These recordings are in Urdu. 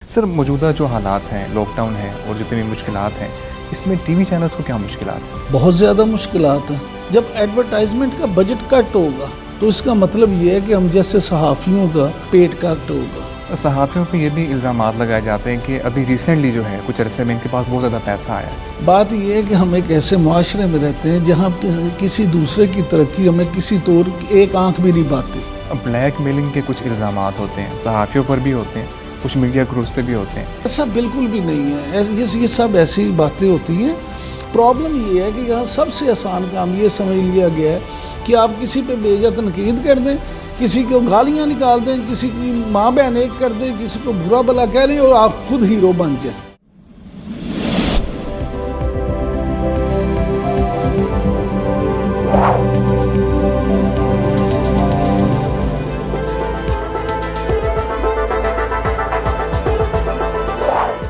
سر موجودہ جو حالات ہیں، لاک ڈاؤن ہے اور جتنی مشکلات ہیں، اس میں ٹی وی چینلز کو کیا مشکلات ہیں؟ بہت زیادہ مشکلات ہیں۔ جب ایڈورٹائزمنٹ کا بجٹ کٹ ہوگا تو اس کا مطلب یہ ہے کہ ہم جیسے صحافیوں کا پیٹ کٹ ہوگا۔ صحافیوں پہ یہ بھی الزامات لگائے جاتے ہیں کہ ابھی ریسنٹلی جو ہے کچھ عرصے میں ان کے پاس بہت زیادہ پیسہ آیا ہے۔ بات یہ ہے کہ ہم ایک ایسے معاشرے میں رہتے ہیں جہاں کسی دوسرے کی ترقی ہمیں کسی طور ایک آنکھ بھی نہیں پاتی۔ بلیک میلنگ کے کچھ الزامات ہوتے ہیں، صحافیوں پر بھی ہوتے ہیں، کچھ میڈیا گروپس پہ بھی ہوتے ہیں۔ ایسا بالکل بھی نہیں ہے، یہ سب ایسی باتیں ہوتی ہیں۔ پرابلم یہ ہے کہ یہاں سب سے آسان کام یہ سمجھ لیا گیا ہے کہ آپ کسی پہ بے وجہ تنقید کر دیں، کسی کو گالیاں نکال دیں، کسی کی ماں بہن ایک کر دیں، کسی کو برا بھلا کہہ دیں اور آپ خود ہیرو بن جائیں۔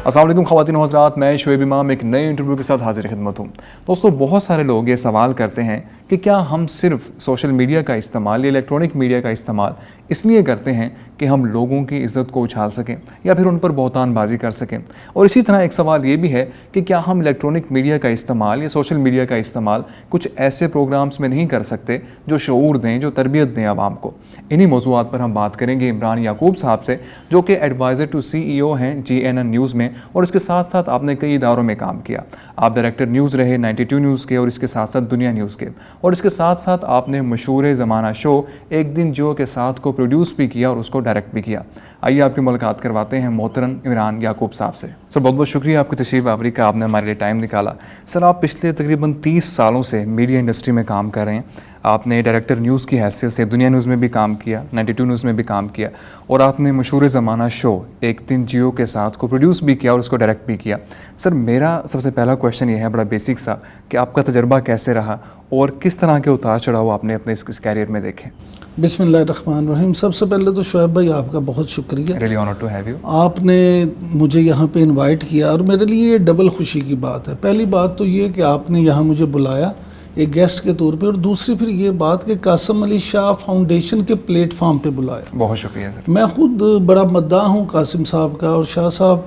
السلام علیکم خواتین و حضرات، میں شعیب امام ایک نئے انٹرویو کے ساتھ حاضر خدمت ہوں۔ دوستو، بہت سارے لوگ یہ سوال کرتے ہیں کہ کیا ہم صرف سوشل میڈیا کا استعمال یا الیکٹرانک میڈیا کا استعمال اس لیے کرتے ہیں کہ ہم لوگوں کی عزت کو اچھال سکیں یا پھر ان پر بہتان بازی کر سکیں؟ اور اسی طرح ایک سوال یہ بھی ہے کہ کیا ہم الیکٹرانک میڈیا کا استعمال یا سوشل میڈیا کا استعمال کچھ ایسے پروگرامز میں نہیں کر سکتے جو شعور دیں، جو تربیت دیں عوام کو؟ انہی موضوعات پر ہم بات کریں گے عمران یعقوب صاحب سے، جو کہ ایڈوائزر ٹو CEO ہیں GNN نیوز میں، اور اس کے ساتھ ساتھ آپ نے کئی اداروں میں کام کیا۔ آپ ڈائریکٹر نیوز رہے 92 نیوز کے، اور اس کے ساتھ ساتھ دنیا نیوز کے، اور اس کے ساتھ ساتھ آپ نے مشہور زمانہ شو ایک دن جیو کے ساتھ کو پروڈیوس بھی کیا اور اس کو ڈائریکٹ بھی کیا۔ آئیے آپ کی ملاقات کرواتے ہیں محترم عمران یعقوب صاحب سے۔ سر، بہت بہت شکریہ آپ کی تشریف آوری کا، آپ نے ہمارے لیے ٹائم نکالا۔ سر، آپ پچھلے تقریباً 30 سالوں سے میڈیا انڈسٹری میں کام کر رہے ہیں۔ آپ نے ڈائریکٹر نیوز کی حیثیت سے دنیا نیوز میں بھی کام کیا، 92 نیوز میں بھی کام کیا، اور آپ نے مشہور زمانہ شو ایک دن جیو کے ساتھ کو پروڈیوس بھی کیا اور اس کو ڈائریکٹ بھی کیا۔ سر، میرا سب سے پہلا کویشچن یہ ہے، بڑا بیسک سا، کہ آپ کا تجربہ کیسے رہا اور کس طرح کے اتار چڑھاؤ آپ نے اپنے اس کیریئر میں دیکھے؟ بسم اللہ الرحمن الرحیم۔ سب سے پہلے تو شعیب بھائی آپ کا بہت شکریہ، really honour to have you. آپ نے مجھے یہاں پہ انوائٹ کیا، اور میرے لیے یہ ڈبل خوشی کی بات ہے۔ پہلی بات تو یہ کہ آپ نے یہاں مجھے بلایا ایک گیسٹ کے طور پہ، اور دوسری پھر یہ بات کہ قاسم علی شاہ فاؤنڈیشن کے پلیٹ فارم پہ بلایا۔ بہت شکریہ سر۔ میں خود بڑا مداح ہوں قاسم صاحب کا، اور شاہ صاحب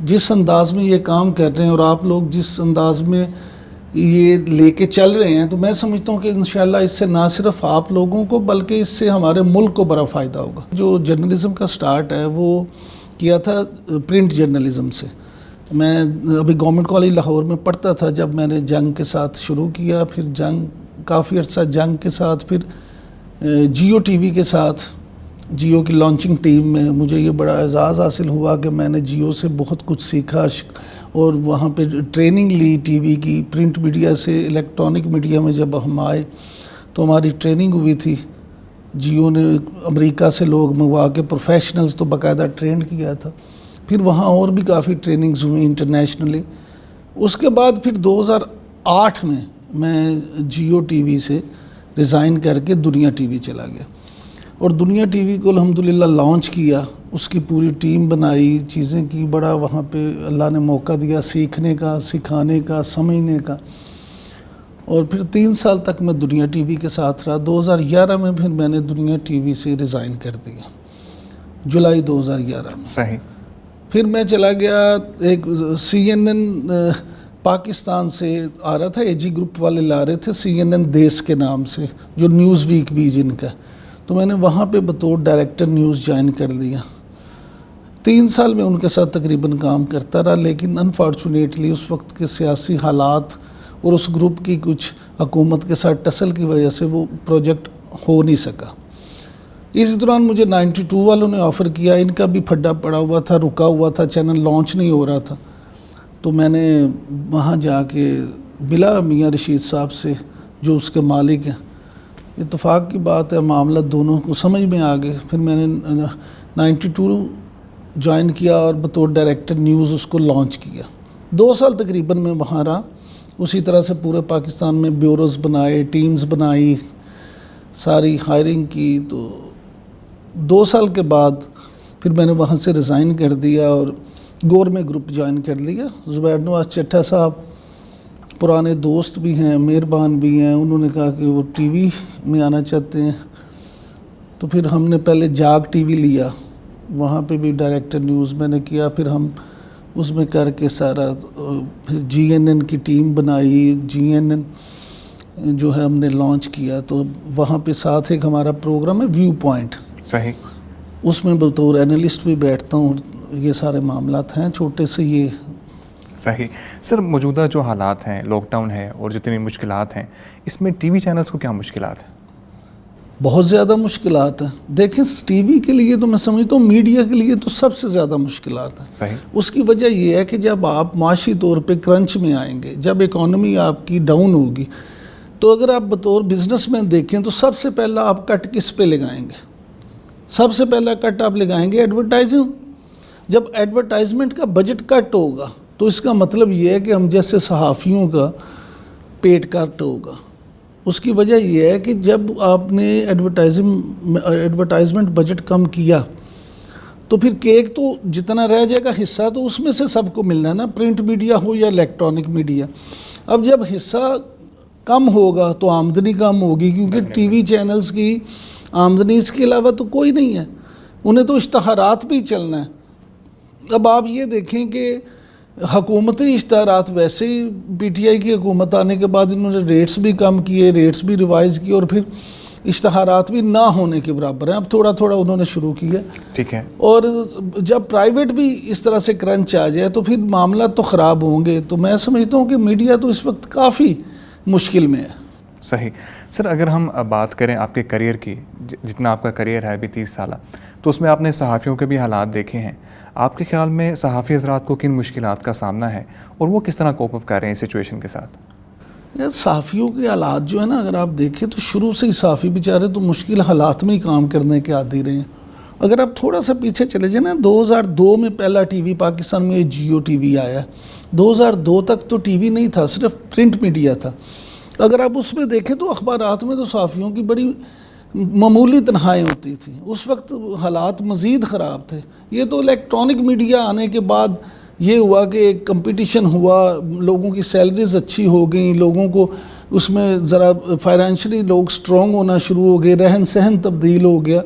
جس انداز میں یہ کام کر رہے ہیں اور آپ لوگ جس انداز میں یہ لے کے چل رہے ہیں، تو میں سمجھتا ہوں کہ انشاءاللہ اس سے نہ صرف آپ لوگوں کو بلکہ اس سے ہمارے ملک کو بڑا فائدہ ہوگا۔ جو جرنلزم کا سٹارٹ ہے وہ کیا تھا پرنٹ جرنلزم سے۔ میں ابھی گورنمنٹ کالج لاہور میں پڑھتا تھا جب میں نے جنگ کے ساتھ شروع کیا، پھر جنگ کافی عرصہ جنگ کے ساتھ، پھر جیو ٹی وی کے ساتھ، جیو کی لانچنگ ٹیم میں مجھے یہ بڑا اعزاز حاصل ہوا کہ میں نے جیو سے بہت کچھ سیکھا، اور وہاں پہ ٹریننگ لی ٹی وی کی۔ پرنٹ میڈیا سے الیکٹرانک میڈیا میں جب ہم آئے تو ہماری ٹریننگ ہوئی تھی، جیو نے امریکہ سے لوگ منگوا کے پروفیشنلز تو باقاعدہ ٹرینڈ کیا تھا۔ پھر وہاں اور بھی کافی ٹریننگز ہوئی انٹرنیشنلی۔ اس کے بعد پھر 2008 میں جیو ٹی وی سے ریزائن کر کے دنیا ٹی وی چلا گیا، اور دنیا ٹی وی کو الحمدللہ لانچ کیا، اس کی پوری ٹیم بنائی، چیزیں کی، بڑا وہاں پہ اللہ نے موقع دیا سیکھنے کا، سکھانے کا، سمجھنے کا۔ اور پھر 3 سال تک میں دنیا ٹی وی کے ساتھ رہا۔ 2011 میں پھر میں نے دنیا ٹی وی سے ریزائن کر دیا، جولائی 2011 میں۔ صحیح۔ پھر میں چلا گیا ایک CNN پاکستان سے آ رہا تھا، AG گروپ والے لا رہے تھے CNN دیس کے نام سے، جو نیوز ویک بھی جن کا، تو میں نے وہاں پہ بطور ڈائریکٹر نیوز جوائن کر لیا۔ 3 سال میں ان کے ساتھ تقریباً کام کرتا رہا، لیکن انفارچونیٹلی اس وقت کے سیاسی حالات اور اس گروپ کی کچھ حکومت کے ساتھ ٹسل کی وجہ سے وہ پروجیکٹ ہو نہیں سکا۔ اس دوران مجھے 92 والوں نے آفر کیا، ان کا بھی پھڈا پڑا ہوا تھا، رکا ہوا تھا، چینل لانچ نہیں ہو رہا تھا، تو میں نے وہاں جا کے بلا میاں رشید صاحب سے، جو اس کے مالک ہیں، اتفاق کی بات ہے معاملہ دونوں کو سمجھ میں آ گئے۔ پھر میں نے 92 جوائن کیا اور بطور ڈائریکٹر نیوز اس کو لانچ کیا۔ 2 سال تقریباً میں وہاں رہا، اسی طرح سے پورے پاکستان میں بیوروز بنائے، ٹیمز بنائی، ساری ہائرنگ کی۔ تو 2 سال کے بعد پھر میں نے وہاں سے ریزائن کر دیا اور گورنمنٹ گروپ جوائن کر لیا۔ زبیر نواز چٹھا صاحب پرانے دوست بھی ہیں، مہربان بھی ہیں، انہوں نے کہا کہ وہ ٹی وی میں آنا چاہتے ہیں، تو پھر ہم نے پہلے جاگ ٹی وی لیا، وہاں پہ بھی ڈائریکٹر نیوز میں نے کیا. پھر ہم اس میں کر کے سارا پھر GNN کی ٹیم بنائی, GNN جو ہے ہم نے لانچ کیا. تو وہاں پہ ساتھ ایک ہمارا پروگرام ہے ویو پوائنٹ, صحیح, اس میں بطور اینالسٹ بھی بیٹھتا ہوں. یہ سارے معاملات ہیں چھوٹے سے یہ. صحیح. سر موجودہ جو حالات ہیں, لاک ڈاؤن ہے اور جتنی مشکلات ہیں, اس میں ٹی وی چینلز کو کیا مشکلات ہیں؟ بہت زیادہ مشکلات ہیں. دیکھیں ٹی وی کے لیے تو میں سمجھتا ہوں میڈیا کے لیے تو سب سے زیادہ مشکلات ہیں. صحیح. اس کی وجہ یہ ہے کہ جب آپ معاشی طور پہ کرنچ میں آئیں گے, جب اکانومی آپ کی ڈاؤن ہوگی, تو اگر آپ بطور بزنس مین دیکھیں تو سب سے پہلا آپ کٹ کس پہ لگائیں گے؟ سب سے پہلا کٹ آپ لگائیں گے ایڈورٹائزنگ. جب ایڈورٹائزمنٹ کا بجٹ کٹ ہوگا تو اس کا مطلب یہ ہے کہ ہم جیسے صحافیوں کا پیٹ کٹ ہوگا. اس کی وجہ یہ ہے کہ جب آپ نے ایڈورٹائزمنٹ بجٹ کم کیا تو پھر کیک تو جتنا رہ جائے گا حصہ تو اس میں سے سب کو ملنا ہے نا, پرنٹ میڈیا ہو یا الیکٹرانک میڈیا. اب جب حصہ کم ہوگا تو آمدنی کم ہوگی, کیونکہ ٹی وی چینلز کی آمدنی اس کے علاوہ تو کوئی نہیں ہے, انہیں تو اشتہارات بھی چلنا ہے. اب آپ یہ دیکھیں کہ حکومتی اشتہارات ویسے ہی PTI کی حکومت آنے کے بعد انہوں نے ریٹس بھی کم کیے, ریٹس بھی ریوائز کیے, اور پھر اشتہارات بھی نہ ہونے کے برابر ہیں. اب تھوڑا تھوڑا انہوں نے شروع کیا. ٹھیک ہے. اور جب پرائیویٹ بھی اس طرح سے کرنچ آ جائے تو پھر معاملات تو خراب ہوں گے. تو میں سمجھتا ہوں کہ میڈیا تو اس وقت کافی مشکل میں ہے. صحیح. سر اگر ہم بات کریں آپ کے کریئر کی, جتنا آپ کا کریئر ہے ابھی 30 سالہ, تو اس میں آپ نے صحافیوں کے بھی حالات دیکھے ہیں. آپ کے خیال میں صحافی حضرات کو کن مشکلات کا سامنا ہے اور وہ کس طرح کوپ اپ کر رہے ہیں اس سچویشن کے ساتھ؟ یار صحافیوں کے حالات جو ہے نا, اگر آپ دیکھیں تو شروع سے ہی صحافی بیچارے تو مشکل حالات میں ہی کام کرنے کے عادی رہے ہیں. اگر آپ تھوڑا سا پیچھے چلے جائیں نا, 2002 میں پہلا ٹی وی پاکستان میں جیو ٹی وی آیا. 2002 تک تو ٹی وی نہیں تھا, صرف پرنٹ میڈیا تھا. اگر آپ اس میں دیکھیں تو اخبارات میں تو صحافیوں کی بڑی معمولی تنہائیں ہوتی تھیں. اس وقت حالات مزید خراب تھے. یہ تو الیکٹرانک میڈیا آنے کے بعد یہ ہوا کہ ایک کمپٹیشن ہوا, لوگوں کی سیلریز اچھی ہو گئیں, لوگوں کو اس میں ذرا فائنینشلی لوگ سٹرونگ ہونا شروع ہو گئے, رہن سہن تبدیل ہو گیا.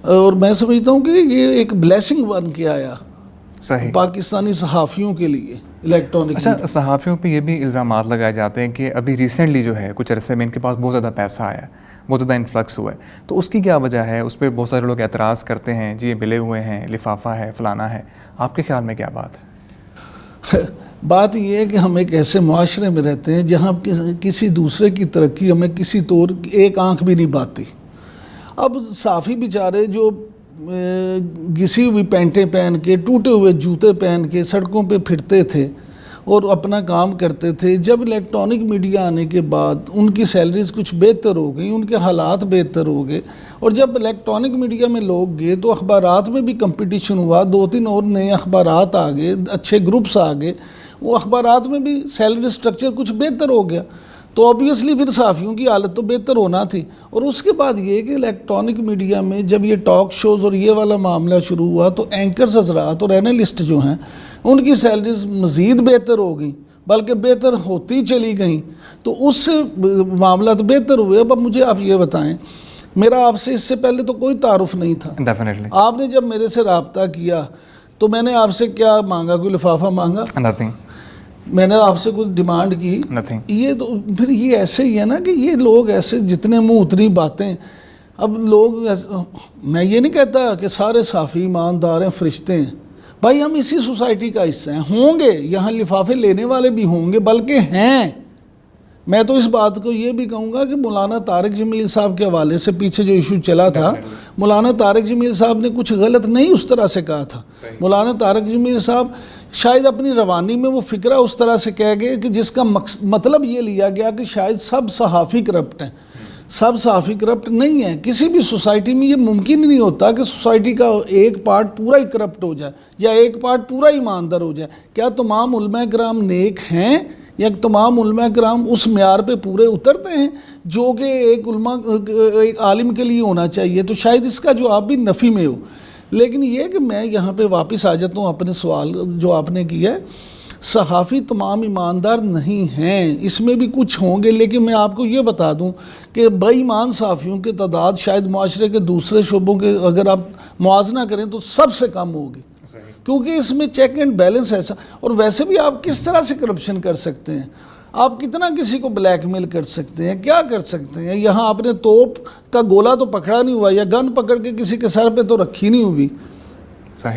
اور میں سمجھتا ہوں کہ یہ ایک بلیسنگ بن کے آیا صحیح پاکستانی صحافیوں کے لیے الیکٹرانک. اچھا, صحافیوں پہ یہ بھی الزامات لگائے جاتے ہیں کہ ابھی ریسنٹلی جو ہے کچھ عرصے میں ان کے پاس بہت زیادہ پیسہ آیا, بہت زیادہ انفلکس ہوا ہے, تو اس کی کیا وجہ ہے؟ اس پہ بہت سارے لوگ اعتراض کرتے ہیں جی یہ ملے ہوئے ہیں, لفافہ ہے, فلانا ہے. آپ کے خیال میں کیا بات ہے؟ بات یہ ہے کہ ہم ایک ایسے معاشرے میں رہتے ہیں جہاں کسی دوسرے کی ترقی ہمیں کسی طور ایک آنکھ بھی نہیں باتی. اب صحافی بیچارے جو گھسی ہوئی پینٹیں پہن کے, ٹوٹے ہوئے جوتے پہن کے سڑکوں پہ پھرتے تھے اور اپنا کام کرتے تھے, جب الیکٹرانک میڈیا آنے کے بعد ان کی سیلریز کچھ بہتر ہو گئی, ان کے حالات بہتر ہو گئے, اور جب الیکٹرانک میڈیا میں لوگ گئے تو اخبارات میں بھی کمپٹیشن ہوا, 2-3 اور نئے اخبارات آ گئے, اچھے گروپس آ گئے, وہ اخبارات میں بھی سیلری سٹرکچر کچھ بہتر ہو گیا. تو آبویسلی پھر صحافیوں کی حالت تو بہتر ہونا تھی. اور اس کے بعد یہ کہ الیکٹرانک میڈیا میں جب یہ ٹاک شوز اور یہ والا معاملہ شروع ہوا تو اینکرز حضرات اور اینالسٹ جو ہیں ان کی سیلریز مزید بہتر ہو گئیں, بلکہ بہتر ہوتی چلی گئیں, تو اس سے معاملات بہتر ہوئے. اب مجھے آپ یہ بتائیں, میرا آپ سے اس سے پہلے تو کوئی تعارف نہیں تھا. ڈیفینیٹلی. آپ نے جب میرے سے رابطہ کیا تو میں نے آپ سے کیا مانگا؟ کوئی لفافہ مانگا؟ نتھنگ. میں نے آپ سے کچھ ڈیمانڈ کی؟ نتھنگ. یہ تو پھر یہ ایسے ہی ہے نا کہ یہ لوگ ایسے جتنے منہ اتنی باتیں. اب لوگ میں یہ نہیں کہتا کہ سارے صحافی ایماندار ہیں, فرشتے ہیں. بھائی ہم اسی سوسائٹی کا حصہ ہیں, ہوں گے یہاں لفافے لینے والے بھی ہوں گے, بلکہ ہیں. میں تو اس بات کو یہ بھی کہوں گا کہ مولانا طارق جمیل صاحب کے حوالے سے پیچھے جو ایشو چلا تھا, مولانا طارق جمیل صاحب نے کچھ غلط نہیں اس طرح سے کہا تھا. مولانا طارق جمیل صاحب شاید اپنی روانی میں وہ فکرہ اس طرح سے کہہ گئے کہ جس کا مطلب یہ لیا گیا کہ شاید سب صحافی کرپٹ ہیں. سب صحافی کرپٹ نہیں ہیں. کسی بھی سوسائٹی میں یہ ممکن ہی نہیں ہوتا کہ سوسائٹی کا ایک پارٹ پورا ہی کرپٹ ہو جائے یا ایک پارٹ پورا ایماندار ہو جائے. کیا تمام علماء کرام نیک ہیں یا تمام علماء کرام اس معیار پہ پورے اترتے ہیں جو کہ ایک عالم کے لیے ہونا چاہیے؟ تو شاید اس کا جواب بھی نفی میں ہو. لیکن یہ کہ میں یہاں پہ واپس آ جاتا ہوں اپنے سوال جو آپ نے کیا ہے. صحافی تمام ایماندار نہیں ہیں، اس میں بھی کچھ ہوں گے، لیکن میں آپ کو یہ بتا دوں کہ بے ایمان صحافیوں کی تعداد شاید معاشرے کے دوسرے شعبوں کے اگر آپ موازنہ کریں تو سب سے کم ہوگی، کیونکہ اس میں چیک اینڈ بیلنس ایسا. اور ویسے بھی آپ کس طرح سے کرپشن کر سکتے ہیں؟ آپ کتنا کسی کو بلیک میل کر سکتے ہیں؟ کیا کر سکتے ہیں؟ یہاں آپ نے توپ کا گولا تو پکڑا نہیں ہوا، یا گن پکڑ کے کسی کے سر پہ تو رکھی نہیں ہوئی.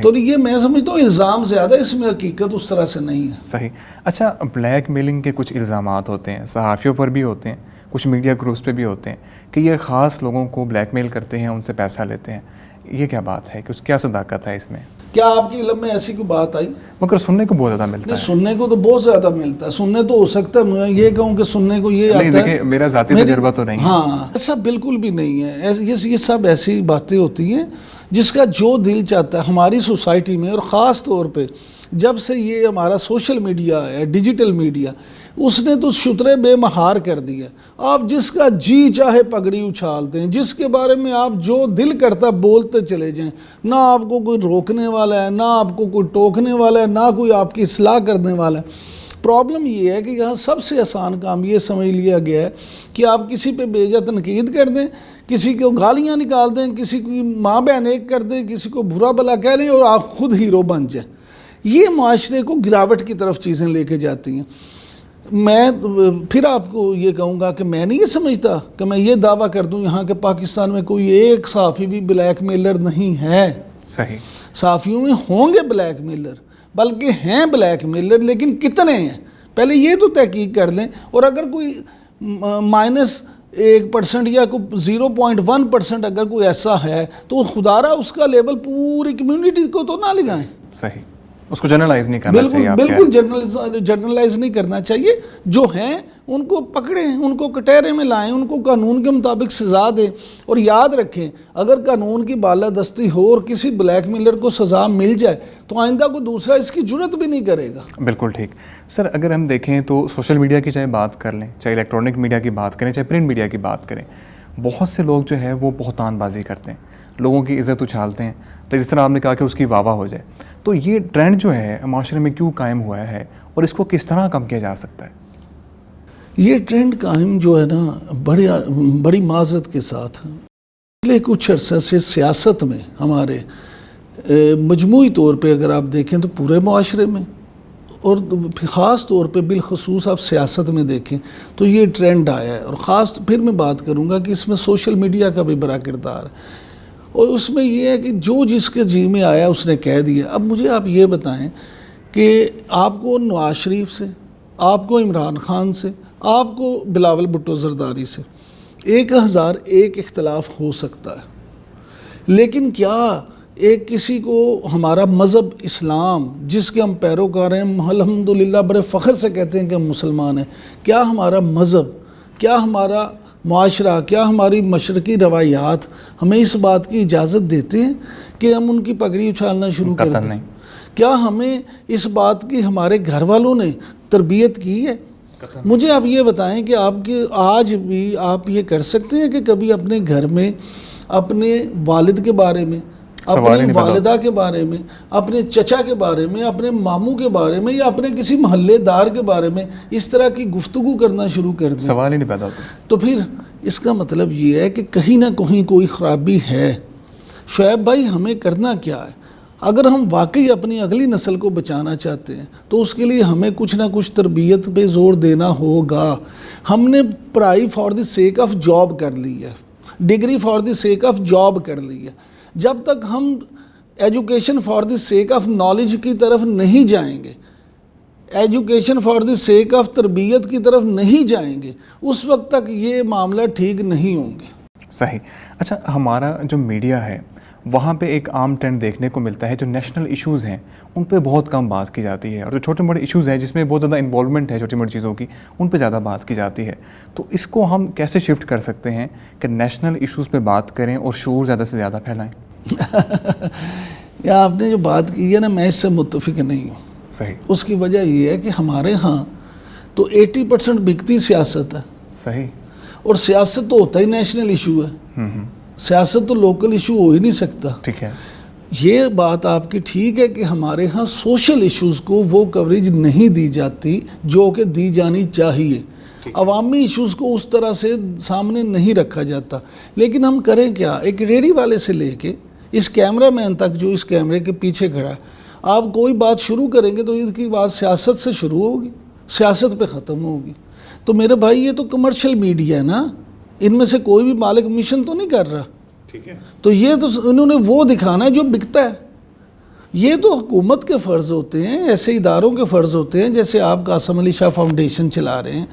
تو یہ میں سمجھتا ہوں الزام زیادہ، اس میں حقیقت اس طرح سے نہیں ہے. صحیح. اچھا، بلیک میلنگ کے کچھ الزامات ہوتے ہیں، صحافیوں پر بھی ہوتے ہیں، کچھ میڈیا گروپس پہ بھی ہوتے ہیں کہ یہ خاص لوگوں کو بلیک میل کرتے ہیں، ان سے پیسہ لیتے ہیں. یہ کیا بات ہے؟ کیا صداقت ہے اس میں؟ کیا آپ کے علم میں ایسی کوئی بات آئی؟ مگر سننے کو بہت زیادہ ملتا ہے. سننے کو تو بہت زیادہ ملتا ہے. سننے تو ہو سکتا ہے میں یہ کہوں کہ سننے کو یہ آتا ہے. دیکھیں میرا ذاتی تجربہ تو نہیں ہے. ہاں، ایسا بالکل بھی نہیں ہے. یہ سب ایسی باتیں ہوتی ہیں جس کا جو دل چاہتا ہے. ہماری سوسائٹی میں اور خاص طور پہ جب سے یہ ہمارا سوشل میڈیا ہے، ڈیجیٹل میڈیا، اس نے تو شترے بے مہار کر دیا. آپ جس کا جی چاہے پگڑی اچھالتے ہیں، جس کے بارے میں آپ جو دل کرتا بولتے چلے جائیں. نہ آپ کو کوئی روکنے والا ہے، نہ آپ کو کوئی ٹوکنے والا ہے، نہ کوئی آپ کی اصلاح کرنے والا ہے. پرابلم یہ ہے کہ یہاں سب سے آسان کام یہ سمجھ لیا گیا ہے کہ آپ کسی پہ بے وجہ تنقید کر دیں، کسی کو گالیاں نکال دیں، کسی کی ماں بہن ایک کر دیں، کسی کو برا بلا کہہ لیں اور آپ خود ہیرو بن جائیں. یہ معاشرے کو گراوٹ کی طرف چیزیں لے کے جاتی ہیں. میں پھر آپ کو یہ کہوں گا کہ میں نہیں یہ سمجھتا کہ میں یہ دعویٰ کر دوں یہاں کے پاکستان میں کوئی ایک صحافی بھی بلیک میلر نہیں ہے. صحیح. صحافیوں میں ہوں گے بلیک میلر، بلکہ ہیں بلیک میلر، لیکن کتنے ہیں پہلے یہ تو تحقیق کر لیں. اور اگر کوئی -1% یا کوئی 0.1% اگر کوئی ایسا ہے تو خدا را اس کا لیبل پوری کمیونٹی کو تو نہ لگائیں. صحیح. اس کو جنرلائز نہیں کرنا چاہیے. بالکل جنرلائز نہیں کرنا چاہیے. جو ہیں ان کو پکڑیں، ان کو کٹہرے میں لائیں، ان کو قانون کے مطابق سزا دیں. اور یاد رکھیں اگر قانون کی بالادستی ہو اور کسی بلیک میلر کو سزا مل جائے تو آئندہ کو دوسرا اس کی جرت بھی نہیں کرے گا. بالکل ٹھیک. سر اگر ہم دیکھیں تو سوشل میڈیا کی چاہے بات کر لیں، چاہے الیکٹرانک میڈیا کی بات کریں، چاہے پرنٹ میڈیا کی بات کریں، بہت سے لوگ جو ہے وہ بہتان بازی کرتے ہیں، لوگوں کی عزت اچھالتے ہیں. تو جس طرح آپ نے کہا کہ اس کی واہ واہ ہو جائے، تو یہ ٹرینڈ جو ہے معاشرے میں کیوں قائم ہوا ہے اور اس کو کس طرح کم کیا جا سکتا ہے؟ یہ ٹرینڈ قائم جو ہے نا بڑی معذرت کے ساتھ پچھلے کچھ عرصے سے سیاست میں ہمارے مجموعی طور پہ اگر آپ دیکھیں تو پورے معاشرے میں اور خاص طور پہ بالخصوص آپ سیاست میں دیکھیں تو یہ ٹرینڈ آیا ہے. اور خاص پھر میں بات کروں گا کہ اس میں سوشل میڈیا کا بھی بڑا کردار ہے. اور اس میں یہ ہے کہ جو جس کے جی میں آیا اس نے کہہ دیا. اب مجھے آپ یہ بتائیں کہ آپ کو نواز شریف سے، آپ کو عمران خان سے، آپ کو بلاول بھٹو زرداری سے 1001 اختلاف ہو سکتا ہے، لیکن کیا ایک کسی کو ہمارا مذہب اسلام جس کے ہم پیروکار ہیں، الحمدللہ بڑے فخر سے کہتے ہیں کہ ہم مسلمان ہیں، کیا ہمارا مذہب، کیا ہمارا معاشرہ، کیا ہماری مشرقی روایات ہمیں اس بات کی اجازت دیتے ہیں کہ ہم ان کی پگڑی اچھالنا شروع کر دیں؟ کیا ہمیں اس بات کی ہمارے گھر والوں نے تربیت کی ہے؟ مجھے آپ یہ بتائیں کہ آپ کے آج بھی آپ یہ کر سکتے ہیں کہ کبھی اپنے گھر میں اپنے والد کے بارے میں، اپنی والدہ کے بارے میں، اپنے چچا کے بارے میں، اپنے ماموں کے بارے میں یا اپنے کسی محلے دار کے بارے میں اس طرح کی گفتگو کرنا شروع کر دیں؟ سوال ہی نہیں پیدا ہوتا. تو پھر اس کا مطلب یہ ہے کہ کہیں نہ کہیں کوئی خرابی ہے. شعیب بھائی ہمیں کرنا کیا ہے؟ اگر ہم واقعی اپنی اگلی نسل کو بچانا چاہتے ہیں تو اس کے لیے ہمیں کچھ نہ کچھ تربیت پہ زور دینا ہوگا. ہم نے پڑھائی for the sake of job کر لی ہے، degree for the sake of job کر لی ہے. جب تک ہم education for the sake of knowledge کی طرف نہیں جائیں گے، education for the sake of تربیت کی طرف نہیں جائیں گے، اس وقت تک یہ معاملہ ٹھیک نہیں ہوں گے. صحیح. اچھا، ہمارا جو میڈیا ہے وہاں پہ ایک عام ٹرینڈ دیکھنے کو ملتا ہے، جو نیشنل ایشوز ہیں ان پہ بہت کم بات کی جاتی ہے، اور جو چھوٹے موٹے ایشوز ہیں جس میں بہت زیادہ انوالومنٹ ہے چھوٹی موٹی چیزوں کی، ان پہ زیادہ بات کی جاتی ہے. تو اس کو ہم کیسے شفٹ کر سکتے ہیں کہ نیشنل ایشوز پہ بات کریں اور شعور زیادہ سے زیادہ پھیلائیں؟ یا آپ نے جو بات کی ہے نا، میں اس سے متفق نہیں ہوں. صحیح. اس کی وجہ یہ ہے کہ ہمارے ہاں تو 80% بکتی سیاست ہے. صحیح. اور سیاست تو ہوتا ہی نیشنل ایشو ہے. سیاست تو لوکل ایشو ہو ہی نہیں سکتا. ٹھیک ہے. یہ بات آپ کی ٹھیک ہے کہ ہمارے ہاں سوشل ایشوز کو وہ کوریج نہیں دی جاتی جو کہ دی جانی چاہیے. عوامی ایشوز کو اس طرح سے سامنے نہیں رکھا جاتا. لیکن ہم کریں کیا؟ ایک ریڈی والے سے لے کے اس کیمرہ مین تک جو اس کیمرے کے پیچھے کھڑا ہے، آپ کوئی بات شروع کریں گے تو ان کی بات سیاست سے شروع ہوگی، سیاست پہ ختم ہوگی. تو میرے بھائی یہ تو کمرشل میڈیا ہے نا، ان میں سے کوئی بھی مالک مشن تو نہیں کر رہا. تو یہ تو انہوں نے وہ دکھانا ہے جو بکتا ہے. یہ تو حکومت کے فرض ہوتے ہیں، ایسے اداروں کے فرض ہوتے ہیں. جیسے آپ قاسم علی شاہ فاؤنڈیشن چلا رہے ہیں،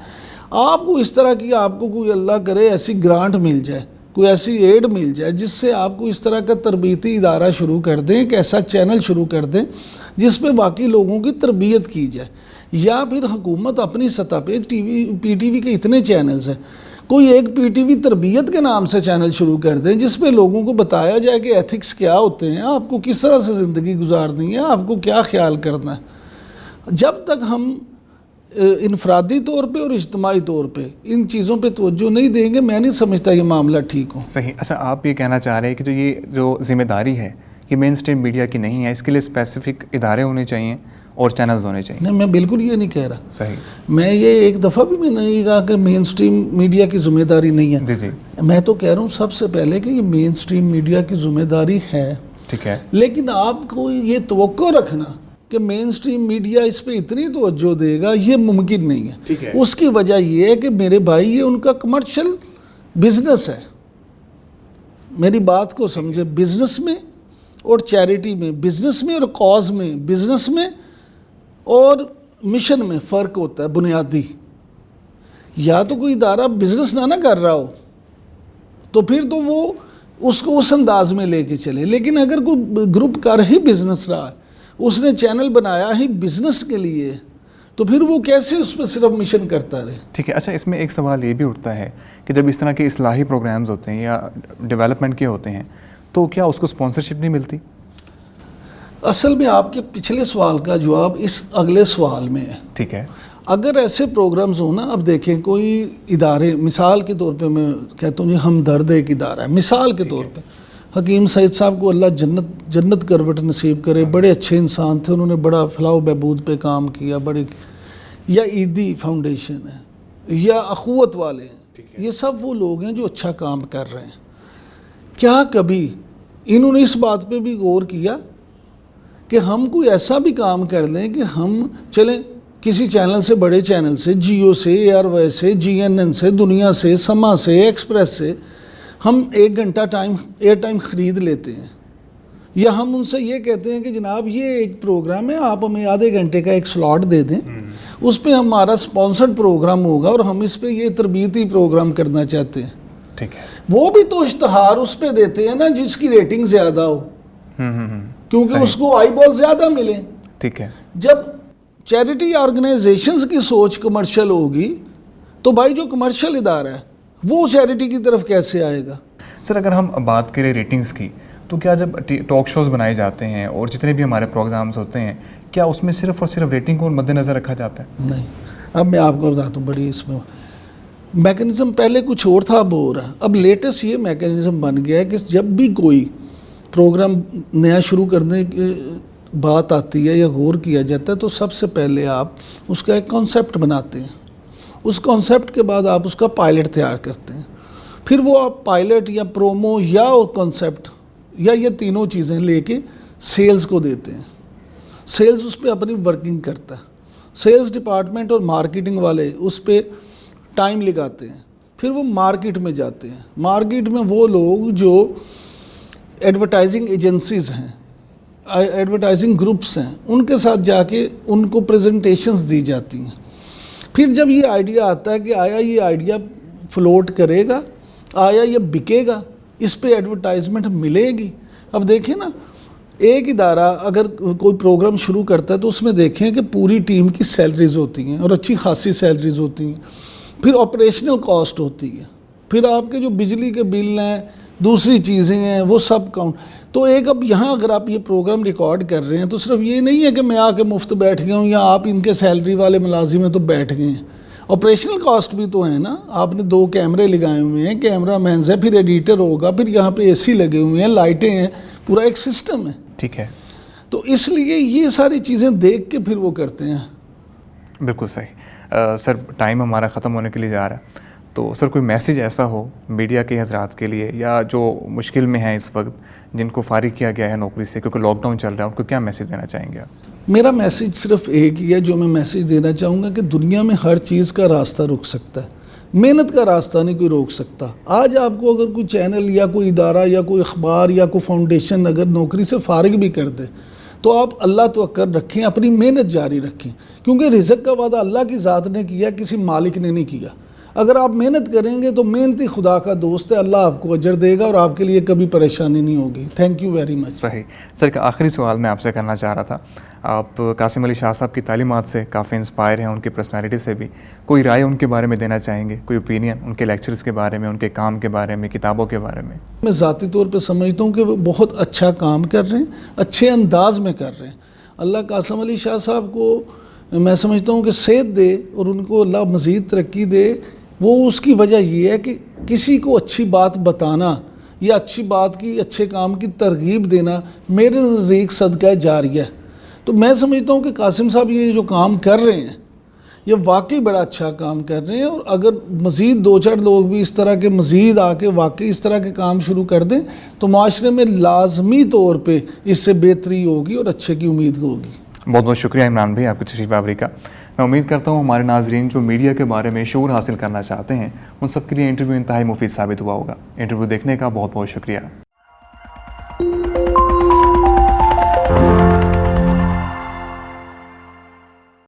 آپ کو اس طرح کی آپ کو کوئی اللہ کرے ایسی گرانٹ مل جائے، کوئی ایسی ایڈ مل جائے جس سے آپ کو اس طرح کا تربیتی ادارہ شروع کر دیں، ایک ایسا چینل شروع کر دیں جس پہ باقی لوگوں کی تربیت کی جائے. یا پھر حکومت اپنی سطح پہ پی ٹی وی کے اتنے چینلز ہیں، کوئی ایک پی ٹی وی تربیت کے نام سے چینل شروع کر دیں جس پہ لوگوں کو بتایا جائے کہ ایتھکس کیا ہوتے ہیں، آپ کو کس طرح سے زندگی گزارنی ہے، آپ کو کیا خیال کرنا ہے. جب تک ہم انفرادی طور پہ اور اجتماعی طور پہ ان چیزوں پہ توجہ نہیں دیں گے، میں نہیں سمجھتا یہ معاملہ ٹھیک ہو. صحیح. اچھا، آپ یہ کہنا چاہ رہے ہیں کہ یہ جو ذمہ داری ہے یہ مین اسٹریم میڈیا کی نہیں ہے، اس کے لیے اسپیسیفک ادارے ہونے چاہیے اور چینلز ہونے چاہیے؟ نہیں، میں بالکل یہ نہیں کہہ رہا. صحیح. میں یہ ایک دفعہ بھی میں نہیں کہا کہ مین اسٹریم میڈیا کی ذمہ داری نہیں ہے. جی. میں تو کہہ رہا ہوں سب سے پہلے کہ یہ مین اسٹریم میڈیا کی ذمہ داری ہے. ٹھیک ہے. لیکن آپ کو یہ توقع رکھنا کہ مین اسٹریم میڈیا اس پہ اتنی توجہ دے گا، یہ ممکن نہیں ہے. ٹھیک ہے. اس کی وجہ یہ ہے کہ میرے بھائی یہ ان کا کمرشل بزنس ہے. میری بات کو سمجھے، بزنس میں اور چیریٹی میں، بزنس میں اور کاز میں، بزنس میں اور مشن میں فرق ہوتا ہے بنیادی. یا تو کوئی ادارہ بزنس نہ کر رہا ہو تو پھر تو وہ اس کو اس انداز میں لے کے چلے. لیکن اگر کوئی گروپ کر ہی بزنس رہا ہے، اس نے چینل بنایا ہی بزنس کے لیے، تو پھر وہ کیسے اس پہ صرف مشن کرتا رہے؟ ٹھیک ہے. اچھا، اس میں ایک سوال یہ بھی اٹھتا ہے کہ جب اس طرح کے اصلاحی پروگرامز ہوتے ہیں یا ڈیولپمنٹ کے ہوتے ہیں تو کیا اس کو اسپانسرشپ نہیں ملتی؟ اصل میں آپ کے پچھلے سوال کا جواب اس اگلے سوال میں ہے. ٹھیک ہے. اگر ایسے پروگرامز ہوں نا، اب دیکھیں کوئی ادارے، مثال کے طور پہ میں کہتا ہوں جی ہمدرد ایک ادارہ ہے، مثال کے طور پہ حکیم سعید صاحب کو اللہ جنت کروٹ نصیب کرے، بڑے اچھے انسان تھے، انہوں نے بڑا فلاح و بہبود پہ کام کیا. بڑے یا عیدی فاؤنڈیشن ہے یا اخوت والے ہیں، یہ سب وہ لوگ ہیں جو اچھا کام کر رہے ہیں. کیا کبھی انہوں نے اس بات پہ بھی غور کیا کہ ہم کوئی ایسا بھی کام کر لیں کہ ہم چلیں کسی چینل سے، بڑے چینل سے، جیو سے، ایئر وے سے، جی این این سے، دنیا سے، سما سے، ایکسپریس سے ہم 1 گھنٹہ ایئر ٹائم خرید لیتے ہیں، یا ہم ان سے یہ کہتے ہیں کہ جناب یہ ایک پروگرام ہے، آپ ہمیں آدھے گھنٹے کا ایک سلاٹ دے دیں، اس پہ ہمارا سپانسرڈ پروگرام ہوگا اور ہم اس پہ یہ تربیتی پروگرام کرنا چاہتے ہیں. ٹھیک ہے. وہ بھی تو اشتہار اس پہ دیتے ہیں نا جس کی ریٹنگ زیادہ ہو، کیونکہ اس کو آئی بال زیادہ ملے. ٹھیک ہے. جب چیریٹی آرگنائزیشنز کی سوچ کمرشل ہوگی تو بھائی جو کمرشل ادارہ ہے وہ چیریٹی کی طرف کیسے آئے گا؟ سر، اگر ہم بات کریں ریٹنگز کی تو کیا جب ٹاک شوز بنائے جاتے ہیں اور جتنے بھی ہمارے پروگرامز ہوتے ہیں، کیا اس میں صرف اور صرف ریٹنگ کو مد نظر رکھا جاتا ہے؟ نہیں. اب میں آپ کو بتاتا ہوں، بڑی اس میں میکینزم پہلے کچھ اور تھا، اب ہو رہا ہے. اب لیٹسٹ یہ میکینزم بن گیا ہے کہ جب بھی کوئی پروگرام نیا شروع کرنے کی بات آتی ہے یا غور کیا جاتا ہے تو سب سے پہلے آپ اس کا ایک کانسیپٹ بناتے ہیں. اس کانسیپٹ کے بعد آپ اس کا پائلٹ تیار کرتے ہیں. پھر وہ آپ پائلٹ یا پرومو یا کانسیپٹ یا یہ تینوں چیزیں لے کے سیلز کو دیتے ہیں. سیلز اس پہ اپنی ورکنگ کرتا ہے. سیلز ڈپارٹمنٹ اور مارکیٹنگ والے اس پہ ٹائم لگاتے ہیں. پھر وہ مارکیٹ میں جاتے ہیں. مارکیٹ میں وہ لوگ جو ایڈورٹائزنگ ایجنسیز ہیں، ایڈورٹائزنگ گروپس ہیں، ان کے ساتھ جا کے ان کو پریزنٹیشنز دی جاتی ہیں. پھر جب یہ آئیڈیا آتا ہے کہ آیا یہ آئیڈیا فلوٹ کرے گا، آیا یہ بکے گا، اس پہ ایڈورٹائزمنٹ ملے گی. اب دیکھیں نا، ایک ادارہ اگر کوئی پروگرام شروع کرتا ہے تو اس میں دیکھیں کہ پوری ٹیم کی سیلریز ہوتی ہیں اور اچھی خاصی سیلریز ہوتی ہیں. پھر آپریشنل کاسٹ ہوتی ہے، پھر آپ کے جو بجلی کے بل ہیں، دوسری چیزیں ہیں، وہ سب کاؤنٹ. تو ایک اب یہاں اگر آپ یہ پروگرام ریکارڈ کر رہے ہیں تو صرف یہ نہیں ہے کہ میں آ کے مفت بیٹھ گیا ہوں یا آپ ان کے سیلری والے ملازم ہیں تو بیٹھ گئے ہیں. آپریشنل کاسٹ بھی تو ہے نا. آپ نے 2 کیمرے لگائے ہوئے ہیں، کیمرہ مینز ہے، پھر ایڈیٹر ہوگا، پھر یہاں پہ اے سی لگے ہوئے ہیں، لائٹیں ہیں، پورا ایک سسٹم ہے. ٹھیک ہے. تو اس لیے یہ ساری چیزیں دیکھ کے پھر وہ کرتے ہیں. بالکل صحیح. سر ٹائم ہمارا ختم ہونے کے لیے جا رہا ہے, تو سر کوئی میسیج ایسا ہو میڈیا کے حضرات کے لیے یا جو مشکل میں ہیں اس وقت, جن کو فارغ کیا گیا ہے نوکری سے کیونکہ لاک ڈاؤن چل رہا ہے, ان کو کیا میسیج دینا چاہیں گے آپ؟ میرا میسیج صرف ایک ہی ہے جو میں میسیج دینا چاہوں گا کہ دنیا میں ہر چیز کا راستہ رک سکتا ہے, محنت کا راستہ نہیں کوئی روک سکتا. آج آپ کو اگر کوئی چینل یا کوئی ادارہ یا کوئی اخبار یا کوئی فاؤنڈیشن اگر نوکری سے فارغ بھی کر دے تو آپ اللہ توکل رکھیں, اپنی محنت جاری رکھیں, کیونکہ رزق کا وعدہ اللہ کی ذات نے کیا, کسی مالک نے نہیں کیا. اگر آپ محنت کریں گے تو محنتی خدا کا دوست ہے, اللہ آپ کو اجر دے گا اور آپ کے لیے کبھی پریشانی نہیں ہوگی. Thank you very much. صحیح. سر ایک آخری سوال میں آپ سے کرنا چاہ رہا تھا, آپ قاسم علی شاہ صاحب کی تعلیمات سے کافی انسپائر ہیں, ان کی پرسنالٹی سے بھی, کوئی رائے ان کے بارے میں دینا چاہیں گے, کوئی اوپینین ان کے لیکچرز کے بارے میں, ان کے کام کے بارے میں, کتابوں کے بارے میں؟ میں ذاتی طور پہ سمجھتا ہوں کہ وہ بہت اچھا کام کر رہے ہیں, اچھے انداز میں کر رہے ہیں. اللہ قاسم علی شاہ صاحب کو میں سمجھتا ہوں کہ صحت دے اور ان کو اللہ مزید ترقی دے. وہ اس کی وجہ یہ ہے کہ کسی کو اچھی بات بتانا یا اچھی بات کی, اچھے کام کی ترغیب دینا میرے نزدیک صدقہ جاریہ ہے. تو میں سمجھتا ہوں کہ قاسم صاحب یہ جو کام کر رہے ہیں یہ واقعی بڑا اچھا کام کر رہے ہیں, اور اگر مزید 2-4 لوگ بھی اس طرح کے مزید آ کے واقعی اس طرح کے کام شروع کر دیں تو معاشرے میں لازمی طور پہ اس سے بہتری ہوگی اور اچھے کی امید ہوگی. بہت بہت شکریہ عمران بھائی آپ کی تشریف آوری کا. میں امید کرتا ہوں ہمارے ناظرین جو میڈیا کے بارے میں شعور حاصل کرنا چاہتے ہیں ان سب کے لیے انٹرویو انتہائی مفید ثابت ہوا ہوگا. انٹرویو دیکھنے کا بہت بہت شکریہ.